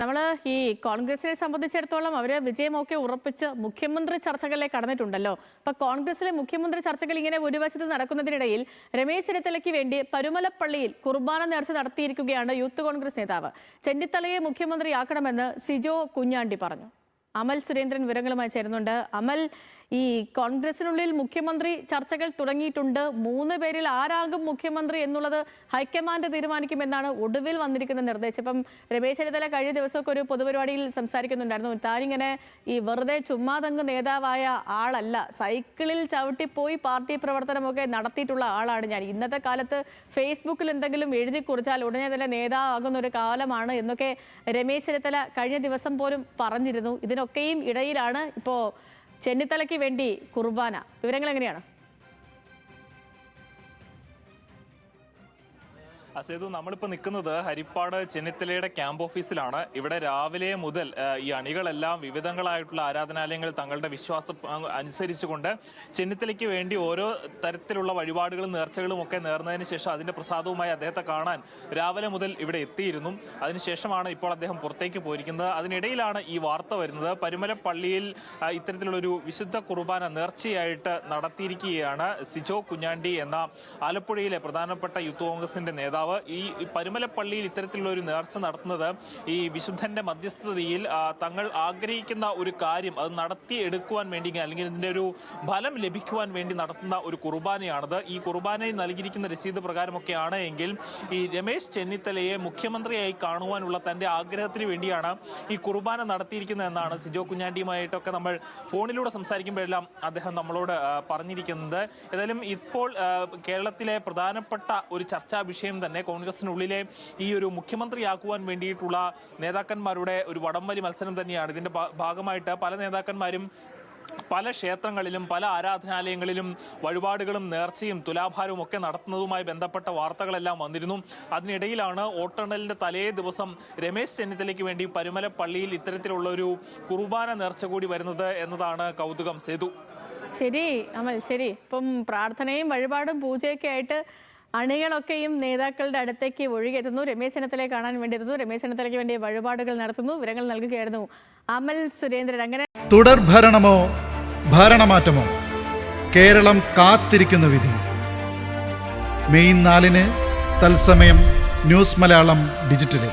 നമ്മൾ ഈ കോൺഗ്രസിനെ സംബന്ധിച്ചിടത്തോളം അവർ വിജയമൊക്കെ ഉറപ്പിച്ച് മുഖ്യമന്ത്രി ചർച്ചകളിലേക്ക് കടന്നിട്ടുണ്ടല്ലോ. അപ്പൊ കോൺഗ്രസിലെ മുഖ്യമന്ത്രി ചർച്ചകൾ ഇങ്ങനെ ഒരു വശത്ത് നടക്കുന്നതിനിടയിൽ രമേശ് ചെന്നിത്തലയ്ക്ക് വേണ്ടി പരുമലപ്പള്ളിയിൽ കുർബാന നേർച്ച നടത്തിയിരിക്കുകയാണ് യൂത്ത് കോൺഗ്രസ് നേതാവ്. ചെന്നിത്തലയെ മുഖ്യമന്ത്രിയാക്കണമെന്ന് സിജോ കുഞ്ഞാണ്ടി പറഞ്ഞു. അമൽ സുരേന്ദ്രൻ വിവരങ്ങളുമായി ചേരുന്നുണ്ട്. അമൽ, ഈ കോൺഗ്രസിനുള്ളിൽ മുഖ്യമന്ത്രി ചർച്ചകൾ തുടങ്ങിയിട്ടുണ്ട്. 3 പേരിൽ ആരാകും മുഖ്യമന്ത്രി എന്നുള്ളത് ഹൈക്കമാൻഡ് തീരുമാനിക്കുമെന്നാണ് ഒടുവിൽ വന്നിരിക്കുന്ന നിർദ്ദേശം. ഇപ്പം രമേശ് ചെന്നിത്തല കഴിഞ്ഞ ദിവസമൊക്കെ ഒരു പൊതുപരിപാടിയിൽ സംസാരിക്കുന്നുണ്ടായിരുന്നു. താനിങ്ങനെ ഈ വെറുതെ ചുമ്മാതങ്ങ് നേതാവായ ആളല്ല, സൈക്കിളിൽ ചവിട്ടിപ്പോയി പാർട്ടി പ്രവർത്തനമൊക്കെ നടത്തിയിട്ടുള്ള ആളാണ് ഞാൻ. ഇന്നത്തെ കാലത്ത് ഫേസ്ബുക്കിൽ എന്തെങ്കിലും എഴുതി കുറിച്ചാൽ ഉടനെ തന്നെ നേതാവാകുന്ന ഒരു കാലമാണ് എന്നൊക്കെ രമേശ് ചെന്നിത്തല കഴിഞ്ഞ ദിവസം പോലും പറഞ്ഞിരുന്നു. ഇതിനൊക്കെയും ഇടയിലാണ് ഇപ്പോൾ ചെന്നിത്തലയ്ക്ക് വേണ്ടി കുർബാന. വിവരങ്ങൾ എങ്ങനെയാണ്? സേതു, നമ്മളിപ്പോൾ നിൽക്കുന്നത് ഹരിപ്പാട് ചെന്നിത്തലയുടെ ക്യാമ്പ് ഓഫീസിലാണ്. ഇവിടെ രാവിലെ മുതൽ ഈ അണികളെല്ലാം വിവിധങ്ങളായിട്ടുള്ള ആരാധനാലയങ്ങൾ തങ്ങളുടെ വിശ്വാസം അനുസരിച്ചുകൊണ്ട് ചെന്നിത്തലയ്ക്ക് വേണ്ടി ഓരോ തരത്തിലുള്ള വഴിപാടുകളും നേർച്ചകളും ഒക്കെ നേർന്നതിന് ശേഷം അതിന്റെ പ്രസാദവുമായി അദ്ദേഹത്തെ കാണാൻ രാവിലെ മുതൽ ഇവിടെ എത്തിയിരുന്നു. അതിനുശേഷമാണ് ഇപ്പോൾ അദ്ദേഹം പുറത്തേക്ക് പോയിരിക്കുന്നത്. അതിനിടയിലാണ് ഈ വാർത്ത വരുന്നത്. പരുമലപ്പള്ളിയിൽ ഇത്തരത്തിലുള്ളൊരു വിശുദ്ധ കുർബാന നേർച്ചയായിട്ട് നടത്തിയിരിക്കുകയാണ് സിജോ കുഞ്ഞാണ്ടി എന്ന ആലപ്പുഴയിലെ പ്രധാനപ്പെട്ട യൂത്ത് കോൺഗ്രസിന്റെ നേതാവ്. ഈ പരുമലപ്പള്ളിയിൽ ഇത്തരത്തിലുള്ള ഒരു നേർച്ച നടത്തുന്നത് ഈ വിശുദ്ധന്റെ മധ്യസ്ഥതയിൽ തങ്ങൾ ആഗ്രഹിക്കുന്ന ഒരു കാര്യം അത് നടത്തിയെടുക്കുവാൻ വേണ്ടി, അല്ലെങ്കിൽ ഇതിന്റെ ഒരു ഫലം ലഭിക്കുവാൻ വേണ്ടി നടത്തുന്ന ഒരു കുർബാനയാണത്. ഈ കുർബാനയിൽ നൽകിയിരിക്കുന്ന രസീത് പ്രകാരമൊക്കെയാണ് എങ്കിൽ ഈ രമേശ് ചെന്നിത്തലയെ മുഖ്യമന്ത്രിയായി കാണുവാനുള്ള തന്റെ ആഗ്രഹത്തിന് വേണ്ടിയാണ് ഈ കുർബാന നടത്തിയിരിക്കുന്നത് എന്നാണ് സിജോ കുഞ്ഞാണ്ടിയുമായിട്ടൊക്കെ നമ്മൾ ഫോണിലൂടെ സംസാരിക്കുമ്പോഴെല്ലാം അദ്ദേഹം നമ്മളോട് പറഞ്ഞിരിക്കുന്നത്. ഏതായാലും ഇപ്പോൾ കേരളത്തിലെ പ്രധാനപ്പെട്ട ഒരു ചർച്ചാ വിഷയം തന്നെ കോൺഗ്രസിനുള്ളിലെ ഈ ഒരു മുഖ്യമന്ത്രിയാക്കുവാൻ വേണ്ടിയിട്ടുള്ള നേതാക്കന്മാരുടെ ഒരു വടംവലി മത്സരം തന്നെയാണ്. ഇതിന്റെ ഭാഗമായിട്ട് പല നേതാക്കന്മാരും പല ക്ഷേത്രങ്ങളിലും പല ആരാധനാലയങ്ങളിലും വഴിപാടുകളും നേർച്ചയും തുലാഭാരവും ഒക്കെ നടത്തുന്നതുമായി ബന്ധപ്പെട്ട വാർത്തകളെല്ലാം വന്നിരുന്നു. അതിനിടയിലാണ് വോട്ടെണ്ണലിന്റെ തലേ ദിവസം രമേശ് ചെന്നിത്തലയ്ക്ക് വേണ്ടി പരുമലപ്പള്ളിയിൽ ഇത്തരത്തിലുള്ള ഒരു കുർബാന നേർച്ച കൂടി വരുന്നത് എന്നതാണ് കൗതുകം. സേതു, ശരി അമൽ, ശരി. ഇപ്പം പ്രാർത്ഥനയും വഴിപാടും പൂജയൊക്കെ ആയിട്ട് അണികളൊക്കെയും നേതാക്കളുടെ അടുത്തേക്ക് ഒഴുകിയെത്തുന്നു. രമേശ് ചെന്നിത്തലയെ കാണാൻ വേണ്ടി എത്തുന്നു. രമേശ് ചെന്നിത്തലയ്ക്ക് വേണ്ടി വഴിപാടുകൾ നടത്തുന്നു. വിവരങ്ങൾ നൽകുകയായിരുന്നു അമൽ സുരേന്ദ്രൻ. അങ്ങനെ തുടർ ഭരണമോ ഭരണമാറ്റമോ, കേരളം കാത്തിരിക്കുന്ന വിധി. മെയ് 4 തത്സമയം ന്യൂസ് മലയാളം ഡിജിറ്റലിൽ.